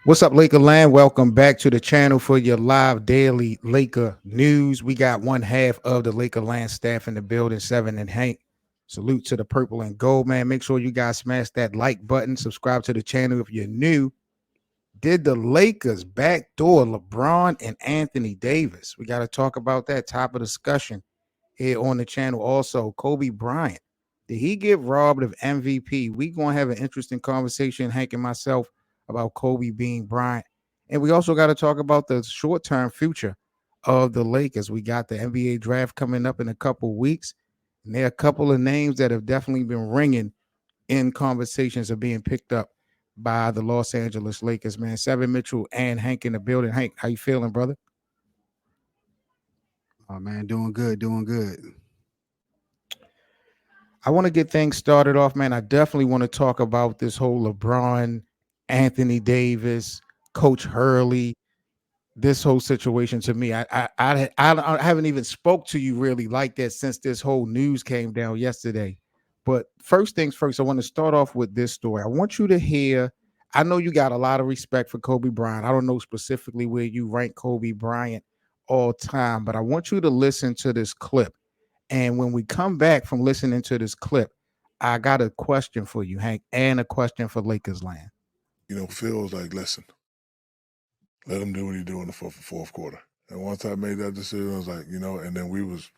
What's up, Laker land? Welcome back to the channel for your live daily Laker news. We got one half of the Laker land staff in the building, Seven and Hank. Salute to the purple and gold, man. Make sure you guys smash that like button. Subscribe to the channel if you're new. Did the Lakers backdoor LeBron and Anthony Davis? We got to talk about that. Top of discussion here on the channel. Also, Kobe Bryant. Did he get robbed of MVP? We going to have an interesting conversation, Hank and myself, about Kobe being Bryant. And we also got to talk about the short-term future of the Lakers. We got the NBA draft coming up in a couple weeks. And there are a couple of names that have definitely been ringing in conversations of being picked up by the Los Angeles Lakers, man. Seven Mitchell and Hank in the building. Hank, how you feeling, brother? Oh man, doing good, doing good. I want to get things started off, man. I definitely want to talk about this whole LeBron, Anthony Davis, Coach Hurley, this whole situation. To me, I haven't even spoke to you really like that since this whole news came down yesterday. But first things first, I want to start off with this story. I want you to hear. I know you got a lot of respect for Kobe Bryant. I don't know specifically where you rank Kobe Bryant all time, but I want you to listen to this clip. And when we come back from listening to this clip, I got a question for you, Hank, and a question for Lakers land. Phil was like, listen, let him do what he do in the fourth quarter. And once I made that decision, I was like, and then because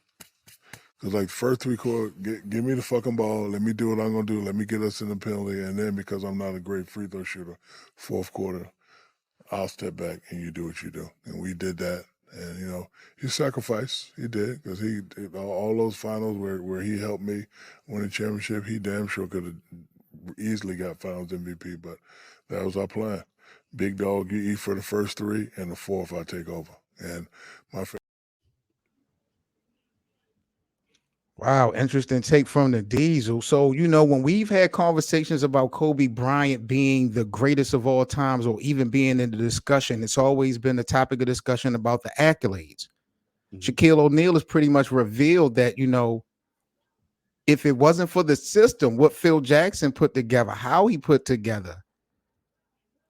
like first three quarters, give me the fucking ball, let me do what I'm going to do, let me get us in the penalty, and then because I'm not a great free throw shooter, fourth quarter, I'll step back and you do what you do. And we did that. And, he sacrificed. He did, because he did all those finals where he helped me win a championship, he damn sure could have easily got finals MVP, but that was our plan. Big dog, you eat for the first three, and the fourth I take over. And my Wow, interesting take from the Diesel. So, when we've had conversations about Kobe Bryant being the greatest of all times, or even being in the discussion, it's always been the topic of discussion about the accolades. Shaquille O'Neal has pretty much revealed that, if it wasn't for the system, what Phil Jackson put together, how he put together,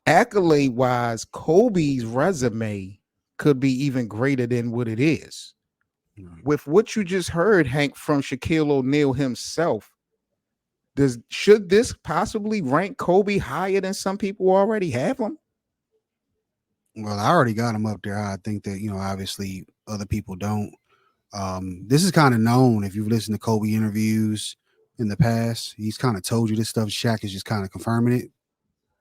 accolade wise, Kobe's resume could be even greater than what it is. With what you just heard, Hank, from Shaquille O'Neal himself, should this possibly rank Kobe higher than some people already have him? Well, I already got him up there. I think that, obviously other people don't. This is kind of known if you've listened to Kobe interviews in the past. He's kind of told you this stuff. Shaq is just kind of confirming it.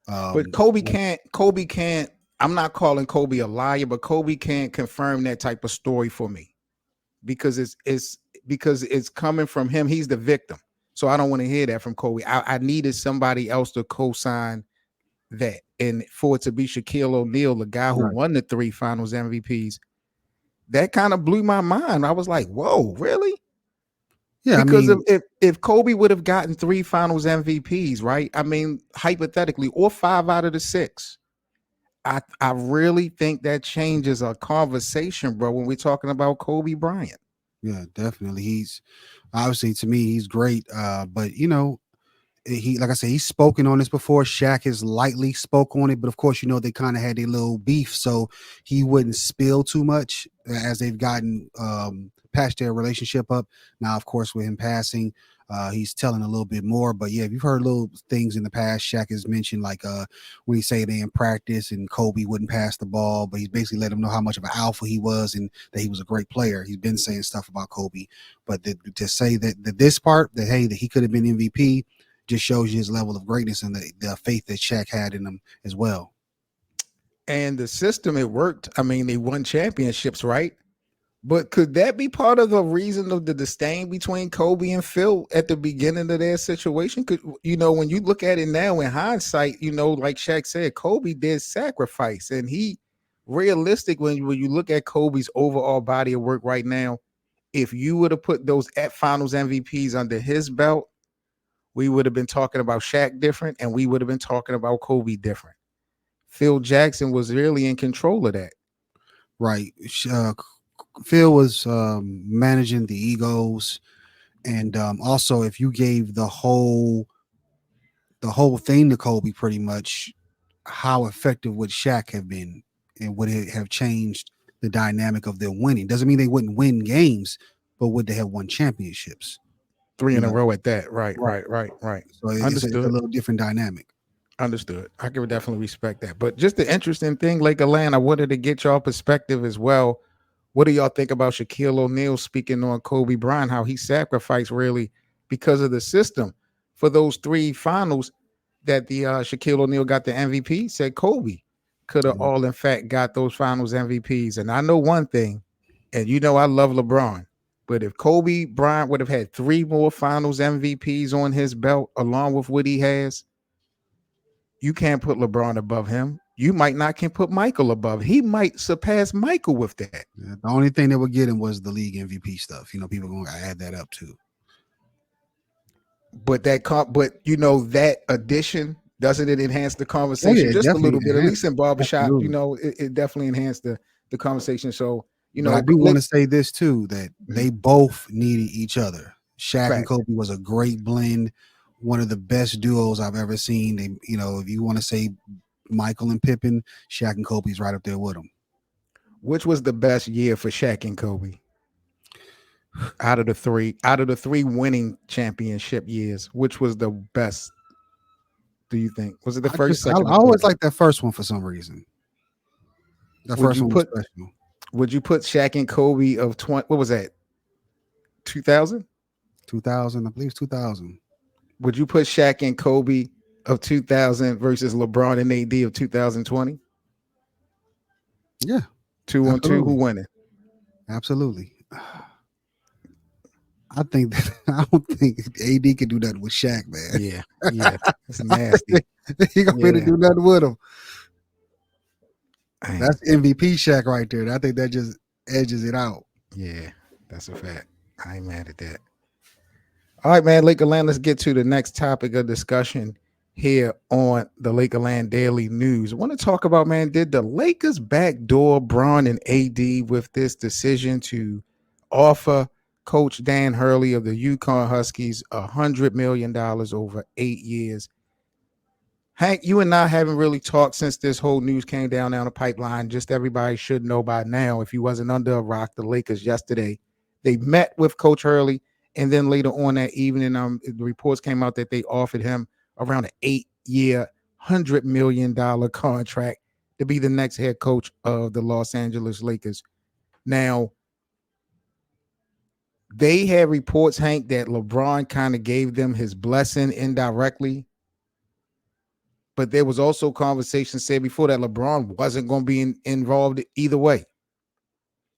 But Kobe can't, I'm not calling Kobe a liar, but Kobe can't confirm that type of story for me because it's coming from him. He's the victim. So I don't want to hear that from Kobe. I needed somebody else to co-sign that. And for it to be Shaquille O'Neal, the guy who won the 3 finals MVPs, that kind of blew my mind. I was like, whoa, really? Yeah, Because if Kobe would have gotten 3 finals MVPs, right? I mean, hypothetically, or 5 out of the 6. I really think that changes a conversation, bro, when we're talking about Kobe Bryant. Yeah, definitely. He's obviously, to me, he's great. But he, like I said, he's spoken on this before. Shaq has lightly spoke on it, but of course, they kind of had a little beef, so he wouldn't spill too much as they've gotten patched their relationship up. Now, of course, with him passing, he's telling a little bit more. But yeah, if you've heard little things in the past, Shaq has mentioned like when he say they in practice and Kobe wouldn't pass the ball, but he's basically let him know how much of an alpha he was and that he was a great player. He's been saying stuff about Kobe, but to say that this part that hey that he could have been MVP just shows you his level of greatness and the faith that Shaq had in him as well. And the system, it worked. I mean, they won championships, right? But could that be part of the reason of the disdain between Kobe and Phil at the beginning of their situation? Could when you look at it now in hindsight, like Shaq said, Kobe did sacrifice, and he realistic when you look at Kobe's overall body of work right now. If you would have put those at Finals MVPs under his belt, we would have been talking about Shaq different, and we would have been talking about Kobe different. Phil Jackson was really in control of that. Right. Phil was managing the egos, and also if you gave the whole thing to Kobe, pretty much, how effective would Shaq have been, and would it have changed the dynamic of their winning? Doesn't mean they wouldn't win games, but would they have won championships? Three You in a know, row at that. Right, right. right, right, right. So it's a Understood. little different dynamic. Understood. I can definitely respect that. But just the interesting thing, Lake of Land, I wanted to get y'all perspective as well. What do y'all think about Shaquille O'Neal speaking on Kobe Bryant, how he sacrificed really because of the system for those three finals that the Shaquille O'Neal got the MVP? Said Kobe could have Yeah. all in fact got those finals MVPs. And I know one thing, and you know I love LeBron, but if Kobe Bryant would have had three more finals MVPs on his belt along with what he has, you can't put LeBron above him. You might not can put Michael above. He might surpass Michael with that. Yeah, the only thing that would get him was the league MVP stuff. You know, people going to add that up too. But that addition doesn't it enhance the Oh yeah, conversation it just a definitely little bit? At least enhanced in it. barbershop, Absolutely. it definitely enhanced the conversation. So But I do want to say this too, that they both needed each other. Shaq and fact. Kobe was a great blend, one of the best duos I've ever seen. They, you know, if you want to say Michael and Pippen, Shaq and Kobe's right up there with them. Which was the best year for Shaq and Kobe out of the three? Out of the three winning championship years, which was the best? Do you think was it the first, I second, or always third? like that first one for some reason. That Would first you one was put special. Would you put Shaq and Kobe of 20? What was that? 2000? 2000, I believe it's 2000. Would you put Shaq and Kobe of 2000 versus LeBron and AD of 2020? Yeah, 2-on-2, who absolutely, winning? absolutely. I think that, I don't think AD can do nothing with Shaq, man. Yeah, yeah, it's nasty. He gonna be able to Yeah, do nothing with him. man. That's MVP Shaq right there. I think that just edges it out. Yeah, that's a fact. I ain't mad at that. All right, man. Lakerland, let's get to the next topic of discussion here on the Lakerland Daily News. I want to talk about, man, did the Lakers backdoor Bron and AD with this decision to offer Coach Dan Hurley of the Yukon Huskies $100 million over 8 years? Hank, you and I haven't really talked since this whole news came down the pipeline. Just everybody should know by now, if you wasn't under a rock, the Lakers yesterday, they met with Coach Hurley, and then later on that evening, the reports came out that they offered him around an 8-year, $100 million contract to be the next head coach of the Los Angeles Lakers. Now, they had reports, Hank, that LeBron kind of gave them his blessing indirectly. But there was also conversation said before that LeBron wasn't going to be involved either way.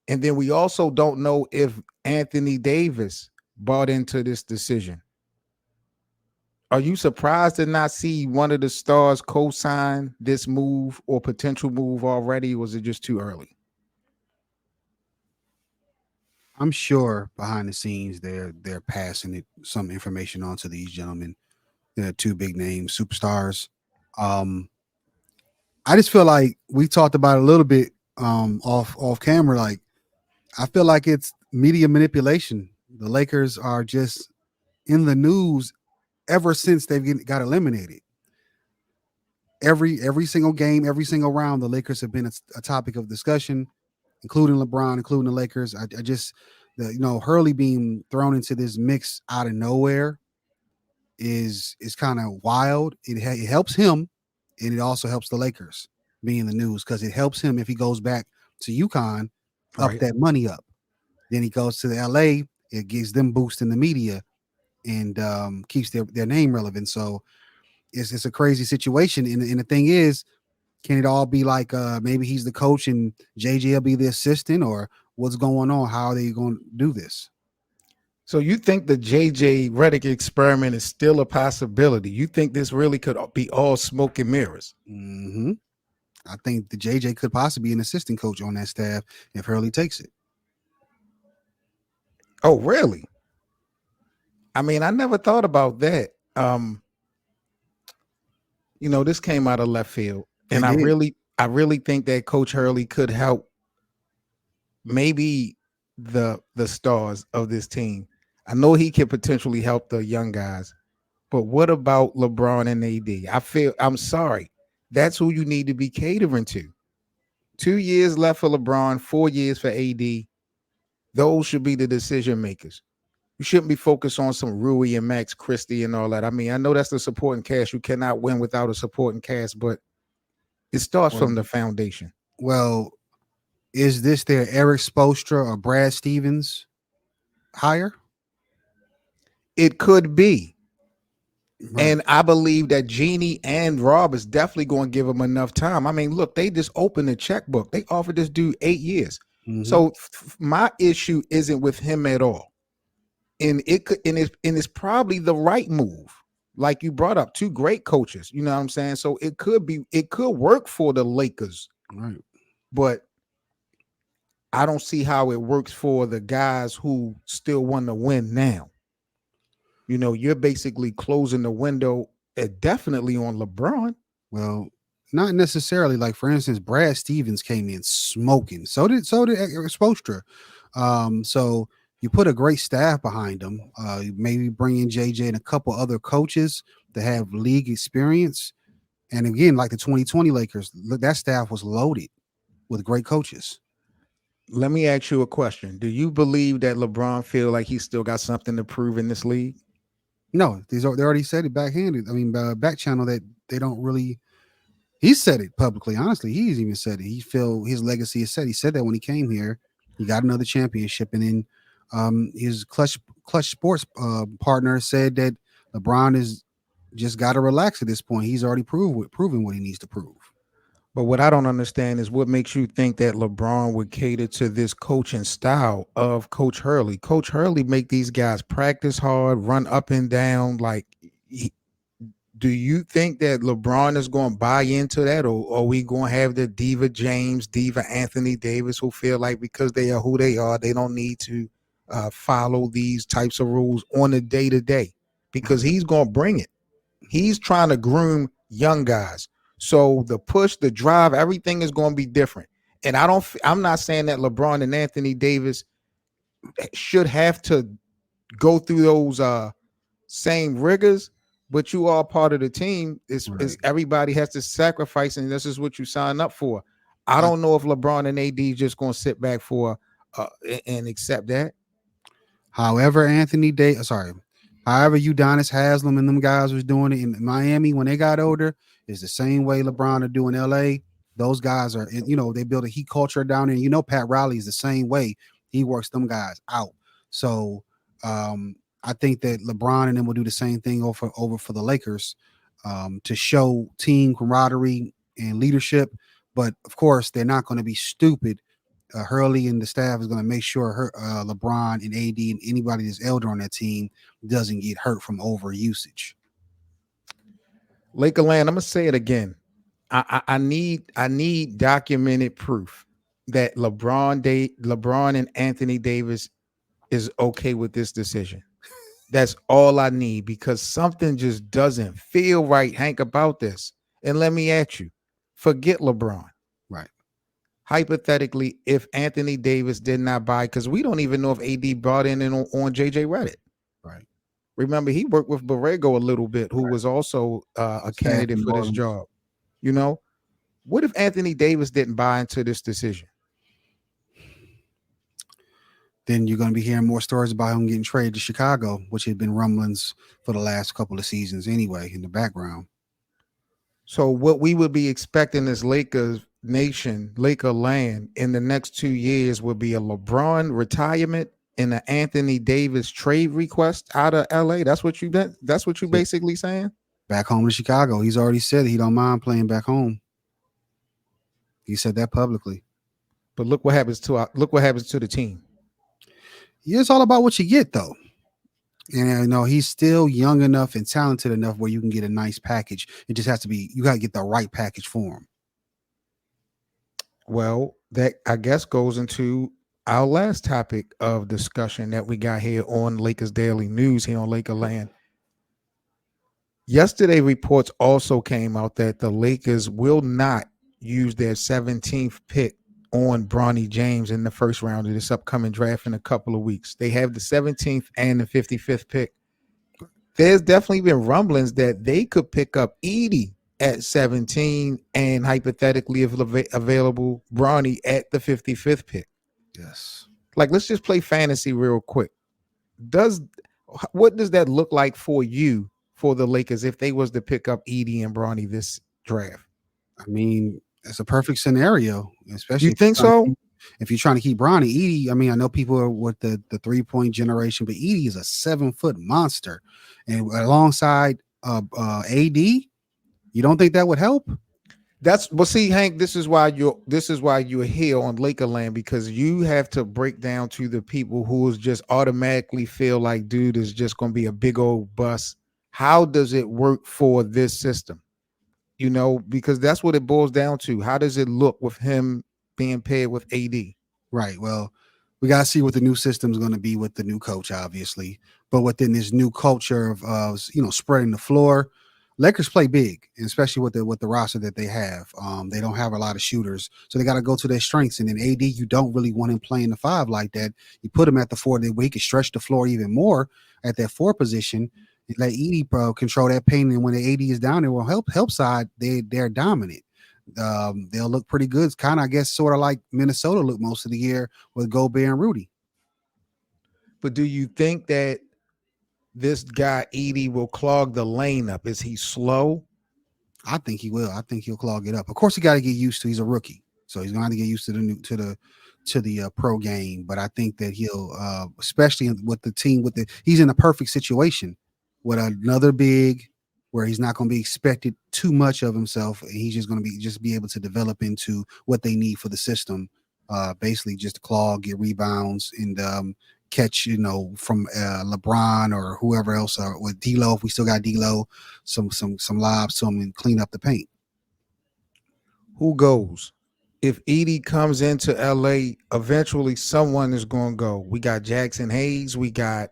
And then we also don't know if Anthony Davis bought into this decision. Are you surprised to not see one of the stars co-sign this move or potential move already? Or was it just too early? I'm sure behind the scenes they're passing some information on to these gentlemen. They're two big names, superstars. Um, I just feel like we talked about it a little bit off camera. Like I feel like it's media manipulation. The Lakers are just in the news ever since got eliminated. Every single game, every single round, the Lakers have been a topic of discussion, including LeBron, including the Lakers. I just Hurley being thrown into this mix out of nowhere is kind of wild. It helps him, and it also helps the Lakers being in the news because it helps him if he goes back to UConn, up Right. that money up. Then he goes to the LA, it gives them boost in the media and keeps their name relevant. So it's a crazy situation. And the thing is, can it all be like maybe he's the coach and JJ will be the assistant, or what's going on? How are they going to do this? So you think the JJ Redick experiment is still a possibility? You think this really could be all smoke and mirrors? Mm-hmm. I think the JJ could possibly be an assistant coach on that staff if Hurley takes it. Oh, really? I mean, I never thought about that. This came out of left field, and It did. I really think that Coach Hurley could help maybe the stars of this team. I know he can potentially help the young guys, but what about LeBron and AD? I'm sorry. That's who you need to be catering to. 2 years left for LeBron, 4 years for AD. Those should be the decision makers. You shouldn't be focused on some Rui and Max Christie and all that. I mean, I know that's the supporting cast. You cannot win without a supporting cast, but it starts Well, from the foundation. well, is this their Eric Spoelstra or Brad Stevens hire? It could be. Right. And I believe that Jeannie and Rob is definitely going to give him enough time. I mean, look, they just opened the checkbook. They offered this dude 8 years. Mhm. So my issue isn't with him at all. And it's probably the right move. Like you brought up, two great coaches. You know what I'm saying? So it could work for the Lakers, Right. but I don't see how it works for the guys who still want to win now. You know, you're basically closing the window definitely on LeBron. Well, not necessarily. Like for instance, Brad Stevens came in smoking. So did Eric Spoelstra. So you put a great staff behind them. Maybe bring in JJ and a couple other coaches that have league experience. And again, like the 2020 Lakers, look, that staff was loaded with great coaches. Let me ask you a question. Do you believe that LeBron feel like he still got something to prove in this league? No, they already said it backhanded. I mean, back channel that they don't really. He said it publicly. Honestly, he's even said it. He feel his legacy is set. He said that when he came here, he got another championship, and then his clutch sports partner said that LeBron is just got to relax at this point. He's already proven what he needs to prove. But what I don't understand is what makes you think that LeBron would cater to this coaching style of Coach Hurley. Coach Hurley make these guys practice hard, run up and down. Like, do you think that LeBron is going to buy into that, or are we going to have the Diva James, Diva Anthony Davis, who feel like because they are who they are, they don't need to follow these types of rules on a day to day? Because he's going to bring it. He's trying to groom young guys. So the push, the drive, everything is going to be different. And I'm not saying that LeBron and Anthony Davis should have to go through those same rigors, but you are part of the team. It's everybody has to sacrifice, and this is what you sign up for. I don't know if LeBron and AD just going to sit back for and accept that. However, however, Udonis Haslam and them guys was doing it in Miami when they got older is the same way LeBron are doing LA. Those guys are, they build a heat culture down there. Pat Riley is the same way. He works them guys out. So I think that LeBron and them will do the same thing over for the Lakers to show team camaraderie and leadership. But of course, they're not going to be stupid. Hurley and the staff is going to make sure LeBron and AD and anybody that's elder on that team doesn't get hurt from over usage. Lakerland, I'm gonna say it again. I need documented proof that LeBron and Anthony Davis is okay with this decision. That's all I need, because something just doesn't feel right, Hank, about this. And let me ask you, forget LeBron. Right. Hypothetically, if Anthony Davis did not buy, because we don't even know if AD brought in on JJ Redick. Right. Remember, he worked with Borrego a little bit, who was also a candidate for this job. What if Anthony Davis didn't buy into this decision? Then you're going to be hearing more stories about him getting traded to Chicago, which had been rumblings for the last couple of seasons anyway in the background. So what we would be expecting as Lakers nation, Laker land in the next 2 years would be a LeBron retirement and an Anthony Davis trade request out of LA. That's what you basically saying? Back home to Chicago. He's already said he don't mind playing back home. He said that publicly. But look what happens to the team. Yeah, it's all about what you get, though. And he's still young enough and talented enough where you can get a nice package. It just has to be, you got to get the right package for him. Well, that I guess goes into our last topic of discussion that we got here on Lakers Daily News here on Lakerland. Yesterday, reports also came out that the Lakers will not use their 17th pick on Bronny James in the first round of this upcoming draft in a couple of weeks. They have the 17th and the 55th pick. There's definitely been rumblings that they could pick up Eddy at 17 and hypothetically, if available, Bronny at the 55th pick. Yes. Like, let's just play fantasy real quick. Does what does that look like for you for the Lakers if they was to pick up Eddy and Bronny this draft? I mean, it's a perfect scenario, You especially think so? if you're trying to keep Bronny. Eddy, I mean, I know people are with the 3-point generation, but Eddy is a 7-foot monster, and alongside AD, you don't think that would help? That's well. See, Hank, this is why you're here on Lakerland, because you have to break down to the people who just automatically feel like dude is just going to be a big old bust. How does it work for this system? Because that's what it boils down to. How does it look with him being paired with AD? Right. Well, we got to see what the new system is going to be with the new coach, obviously. But within this new culture of spreading the floor, Lakers play big, and especially with the roster that they have. They don't have a lot of shooters, so they got to go to their strengths. And then AD, you don't really want him playing the 5 like that. You put him at the 4, where he can stretch the floor even more at that 4 position. And let Eddy control that paint, and when the AD is down there, will help side. They're dominant. They'll look pretty good. It's kind of, I guess, sort of like Minnesota looked most of the year with Gobert and Rudy. But do you think that this guy Eddy will clog the lane up? Is he slow? I think he will. I think he'll clog it up. Of course, he got to get used to. He's a rookie, so he's going to have to get used to the pro game. But I think that he'll, especially with the team, he's in a perfect situation with another big, where he's not going to be expected too much of himself. And he's just going to be able to develop into what they need for the system. Basically, just to clog, get rebounds, and catch, from LeBron or whoever else, with D'Lo. If we still got D'Lo, some lobs to him and clean up the paint. Who goes? If Eddy comes into LA, eventually someone is going to go. We got Jackson Hayes. We got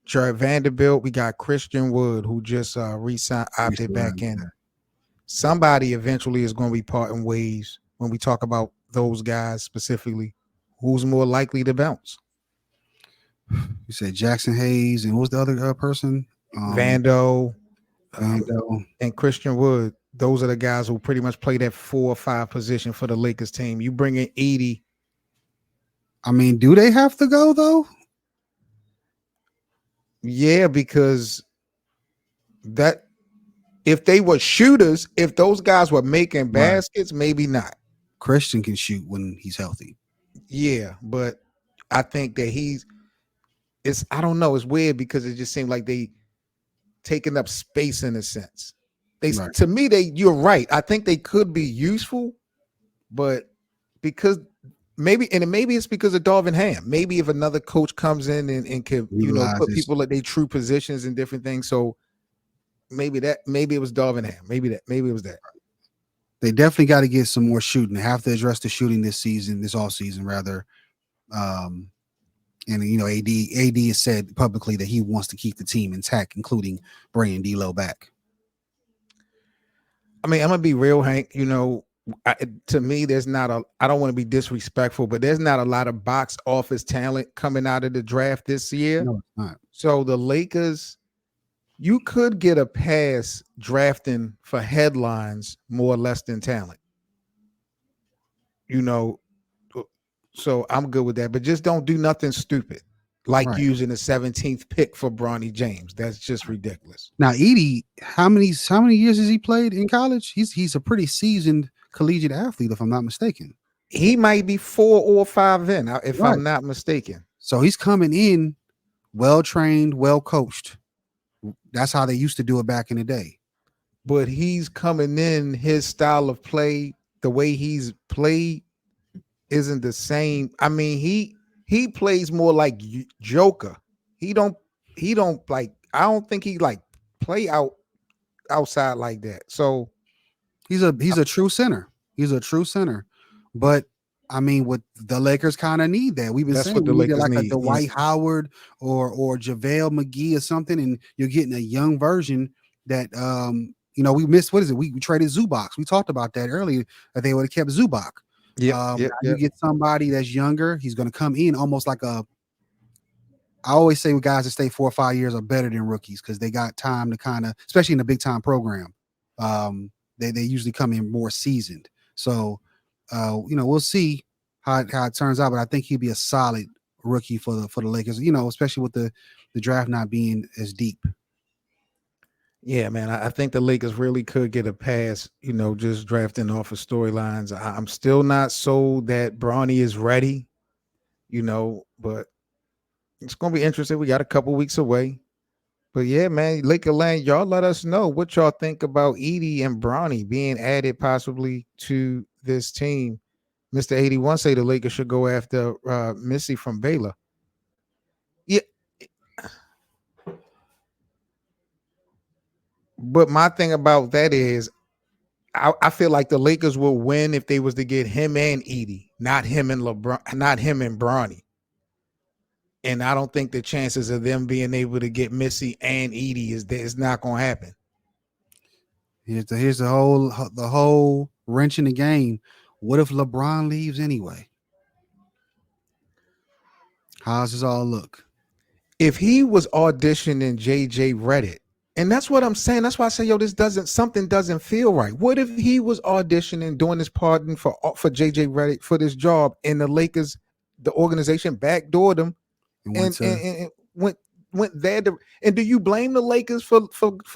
Jared Vanderbilt. We got Christian Wood, who just opted back in. Somebody eventually is going to be parting ways when we talk about those guys specifically. Who's more likely to bounce? You said Jackson Hayes, and what was the other person? Vando, Vando. and Christian Wood. Those are the guys who pretty much play that 4 or 5 position for the Lakers team. You bring in Eddy. I mean, do they have to go though? Yeah, because that if they were shooters, if those guys were making baskets, maybe not. Christian can shoot when he's healthy. Yeah, but I think that I don't know. It's weird because it just seemed like they taking up space in a sense. To me, you're right. I think they could be useful, but because maybe it's because of Darvin Ham. Maybe if another coach comes in and can, put people at their true positions and different things. So maybe it was Darvin Ham. Maybe it was that. They definitely got to get some more shooting. They have to address the shooting this off season rather. And AD has said publicly that he wants to keep the team intact, including bringing D'Lo back. I mean, I'm gonna be real, Hank. To me, there's not I don't want to be disrespectful, but there's not a lot of box office talent coming out of the draft this year. No, it's not. So the Lakers, you could get a pass drafting for headlines more or less than talent. So I'm good with that, but just don't do nothing stupid like using the 17th pick for Bronny James. That's just ridiculous. Now, Eddy, how many years has he played in college? He's a pretty seasoned collegiate athlete, if I'm not mistaken. He might be 4 or 5 in, if I'm not mistaken. So he's coming in well trained, well coached. That's how they used to do it back in the day. But he's coming in, his style of play, the way he's played isn't the same. I mean, he plays more like Joker. He don't like, I don't think he like play outside like that. So he's a true center. He's a true center. But I mean, what the Lakers kind of need that. We've been saying we need like a Dwight Howard or JaVale McGee or something, and you're getting a young version that we missed. What is it? We traded Zubac. We talked about that earlier, that they would have kept Zubac. You get somebody that's younger. He's going to come in almost like I always say with guys that stay 4 or 5 years are better than rookies because they got time to kind of, especially in a big time program, They usually come in more seasoned. So we'll see how it turns out. But I think he'll be a solid rookie for the Lakers. Especially with the draft not being as deep. Yeah, man, I think the Lakers really could get a pass, just drafting off of storylines. I'm still not sold that Bronny is ready, but it's going to be interesting. We got a couple weeks away. But yeah, man, Laker Land, y'all let us know what y'all think about Eddy and Bronny being added possibly to this team. Mr. 81 say the Lakers should go after Missy from Baylor. Yeah, but my thing about that is I feel like the Lakers will win if they was to get him and Eddy, not him and LeBron, not him and Bronny. And I don't think the chances of them being able to get Missy and Eddy is not going to happen. Here's the whole wrench in the game. What if LeBron leaves anyway? How's this all look? If he was auditioning JJ Reddick, and that's what I'm saying. That's why I say, something doesn't feel right. What if he was auditioning, doing this pardon for JJ Reddick for this job, and the Lakers, the organization backdoored him and went there to, and do you blame the Lakers for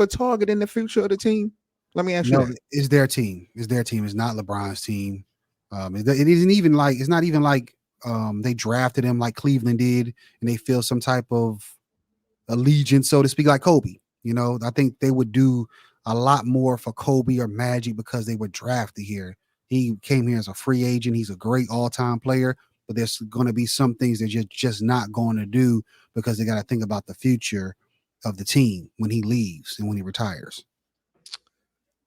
targeting the future of the team? Let me ask you that. It's their team. It's their team. It's not LeBron's team. It isn't even like it's not even like they drafted him like Cleveland did, and they feel some type of allegiance, so to speak, like Kobe. I think they would do a lot more for Kobe or Magic because they were drafted here. He came here as a free agent. He's a great all-time player, but there's going to be some things that you're just not going to do because they got to think about the future of the team when he leaves and when he retires.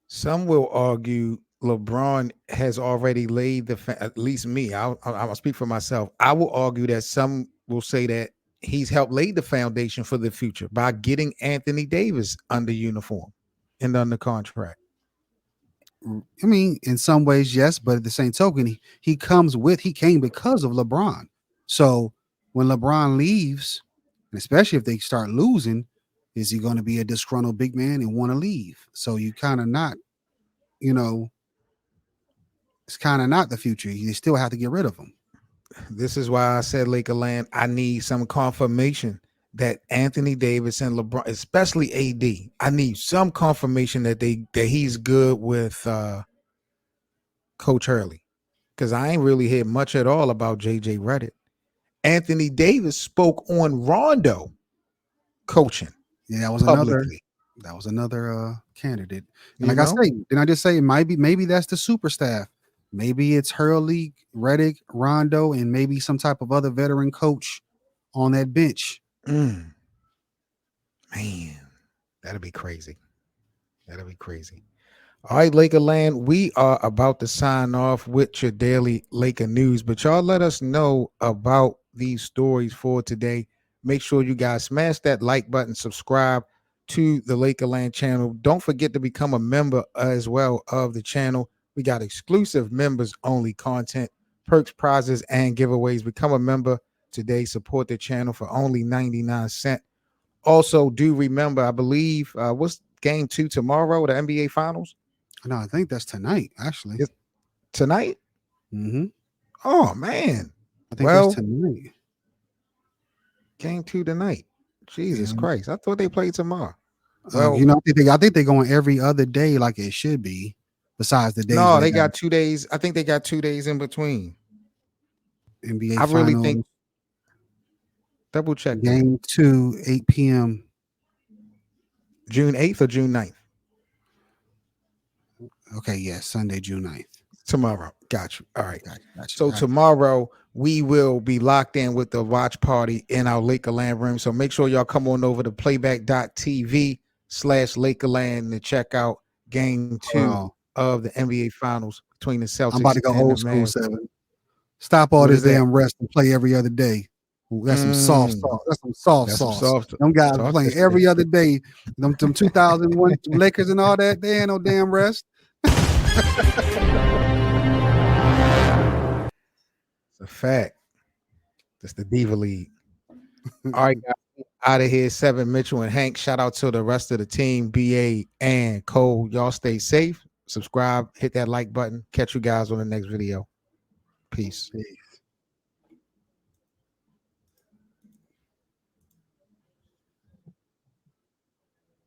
Some will argue LeBron has already laid at least me. I'll speak for myself. I will argue that some will say that he's helped lay the foundation for the future by getting Anthony Davis under uniform and under contract. I mean, in some ways, yes, but at the same token, he came because of LeBron. So when LeBron leaves, and especially if they start losing, is he going to be a disgruntled big man and want to leave? So you kind of not, it's kind of not the future. You still have to get rid of him. This is why I said, Lakerland, I need some confirmation that Anthony Davis and LeBron, especially AD, I need some confirmation that he's good with Coach Hurley, because I ain't really heard much at all about JJ Reddick. Anthony Davis spoke on Rondo coaching. Yeah, that was publicly. another candidate. And like I say, didn't I just say maybe that's the super staff. Maybe it's Hurley, Reddick, Rondo, and maybe some type of other veteran coach on that bench. Man, that'd be crazy. All right, Lakerland, we are about to sign off with your daily Laker news, but y'all let us know about these stories for today. Make sure you guys smash that like button, subscribe to the Lakerland channel. Don't forget to become a member as well of the channel. We got exclusive members only content, perks, prizes, and giveaways. Become a member today. Support the channel for only 99 cents. Also, do remember, I believe, what's game 2 tomorrow, the NBA Finals? No, I think that's tonight, actually. It's tonight? Mm-hmm. Oh, man. I think that's tonight. Game 2 tonight. Jesus Christ. I thought they played tomorrow. Well, I think they're going every other day like it should be. Besides the days. No, they got 2 days. I think they got 2 days in between. NBA I Finals, really think. Double check. Game 2, 8 p.m. June 8th or June 9th? Okay, yes, Sunday, June 9th. Tomorrow. Got you. All right. Gotcha. So tomorrow we will be locked in with the watch party in our Lakerland room. So make sure y'all come on over to playback.tv/Lakerland to check out game 2 of the NBA Finals between the Celtics. I'm about to go old school, 7. Stop all this damn rest and play every other day. Ooh, that's some soft sauce. That's some soft sauce. Them guys playing every other day. Them 2001 Lakers and all that. They ain't no damn rest. It's a fact. It's the Diva League. All right, guys. Out of here, 7, Mitchell and Hank. Shout out to the rest of the team, BA and Cole. Y'all stay safe. Subscribe, hit that like button. Catch you guys on the next video. Peace. Peace.